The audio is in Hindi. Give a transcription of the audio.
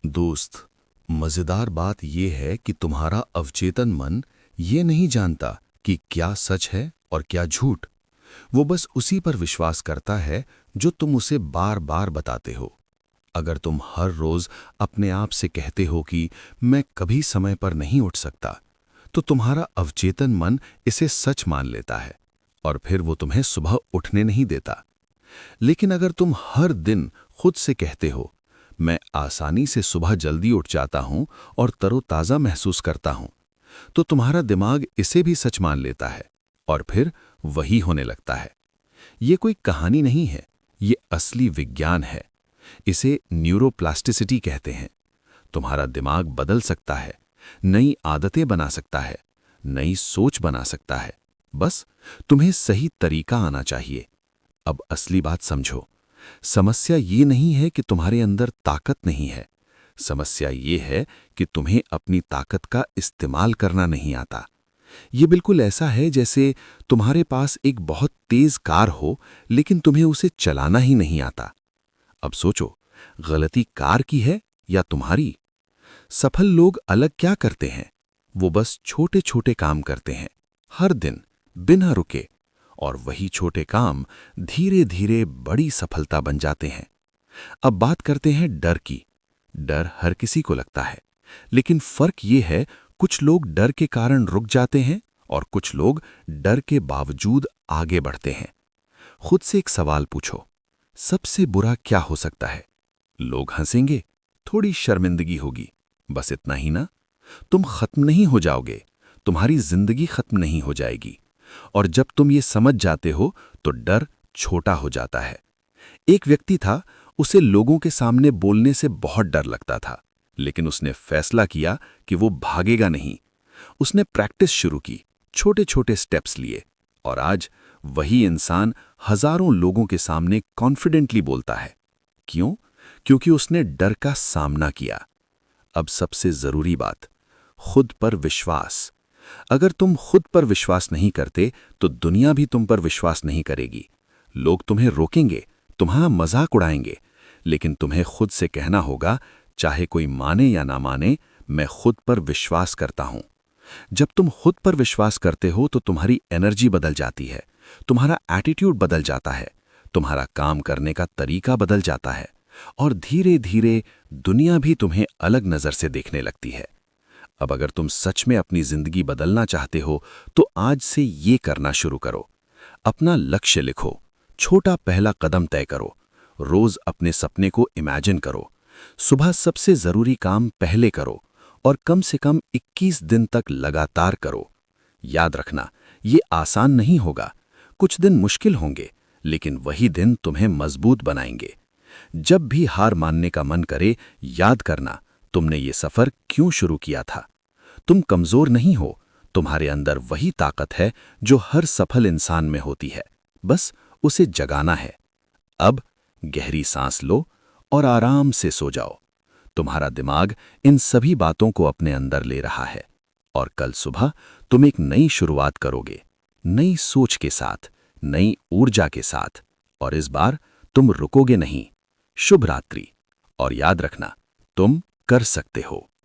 दोस्त, मजेदार बात यह है कि तुम्हारा अवचेतन मन ये नहीं जानता कि क्या सच है और क्या झूठ। वो बस उसी पर विश्वास करता है जो तुम उसे बार बार बताते हो। अगर तुम हर रोज अपने आप से कहते हो कि मैं कभी समय पर नहीं उठ सकता, तो तुम्हारा अवचेतन मन इसे सच मान लेता है और फिर वो तुम्हें सुबह उठने नहीं देता। लेकिन अगर तुम हर दिन खुद से कहते हो, मैं आसानी से सुबह जल्दी उठ जाता हूं और तरोताजा महसूस करता हूं, तो तुम्हारा दिमाग इसे भी सच मान लेता है और फिर वही होने लगता है। ये कोई कहानी नहीं है, ये असली विज्ञान है। इसे न्यूरोप्लास्टिसिटी कहते हैं। तुम्हारा दिमाग बदल सकता है, नई आदतें बना सकता है, नई सोच बना सकता है। बस तुम्हें सही तरीका आना चाहिए। अब असली बात समझो। समस्या ये नहीं है कि तुम्हारे अंदर ताकत नहीं है। समस्या ये है कि तुम्हें अपनी ताकत का इस्तेमाल करना नहीं आता। ये बिल्कुल ऐसा है जैसे तुम्हारे पास एक बहुत तेज कार हो, लेकिन तुम्हें उसे चलाना ही नहीं आता। अब सोचो, गलती कार की है या तुम्हारी? सफल लोग अलग क्या करते हैं? वो बस छोटे छोटे काम करते हैं, हर दिन, बिना रुके। और वही छोटे काम धीरे धीरे बड़ी सफलता बन जाते हैं। अब बात करते हैं डर की। डर हर किसी को लगता है, लेकिन फर्क ये है, कुछ लोग डर के कारण रुक जाते हैं और कुछ लोग डर के बावजूद आगे बढ़ते हैं। खुद से एक सवाल पूछो, सबसे बुरा क्या हो सकता है? लोग हंसेंगे, थोड़ी शर्मिंदगी होगी, बस इतना ही ना। तुम खत्म नहीं हो जाओगे, तुम्हारी जिंदगी खत्म नहीं हो जाएगी। और जब तुम ये समझ जाते हो तो डर छोटा हो जाता है। एक व्यक्ति था, उसे लोगों के सामने बोलने से बहुत डर लगता था, लेकिन उसने फैसला किया कि वो भागेगा नहीं। उसने प्रैक्टिस शुरू की, छोटे छोटे स्टेप्स लिए, और आज वही इंसान हजारों लोगों के सामने कॉन्फिडेंटली बोलता है। क्यों? क्योंकि उसने डर का सामना किया। अब सबसे जरूरी बात, खुद पर विश्वास। अगर तुम खुद पर विश्वास नहीं करते तो दुनिया भी तुम पर विश्वास नहीं करेगी। लोग तुम्हें रोकेंगे, तुम्हारा मजाक उड़ाएंगे, लेकिन तुम्हें खुद से कहना होगा, चाहे कोई माने या ना माने, मैं खुद पर विश्वास करता हूं। जब तुम खुद पर विश्वास करते हो तो तुम्हारी एनर्जी बदल जाती है, तुम्हारा एटीट्यूड बदल जाता है, तुम्हारा काम करने का तरीका बदल जाता है, और धीरे धीरे दुनिया भी तुम्हें अलग नजर से देखने लगती है। अब अगर तुम सच में अपनी जिंदगी बदलना चाहते हो तो आज से ये करना शुरू करो। अपना लक्ष्य लिखो, छोटा पहला कदम तय करो, रोज अपने सपने को इमेजिन करो, सुबह सबसे जरूरी काम पहले करो और कम से कम 21 दिन तक लगातार करो। याद रखना, ये आसान नहीं होगा, कुछ दिन मुश्किल होंगे, लेकिन वही दिन तुम्हें मजबूत बनाएंगे। जब भी हार मानने का मन करे, याद करना, तुमने ये सफर क्यों शुरू किया था। तुम कमजोर नहीं हो, तुम्हारे अंदर वही ताकत है जो हर सफल इंसान में होती है, बस उसे जगाना है। अब गहरी सांस लो और आराम से सो जाओ। तुम्हारा दिमाग इन सभी बातों को अपने अंदर ले रहा है, और कल सुबह तुम एक नई शुरुआत करोगे, नई सोच के साथ, नई ऊर्जा के साथ। और इस बार तुम रुकोगे नहीं। शुभ रात्रि, और याद रखना, तुम कर सकते हो।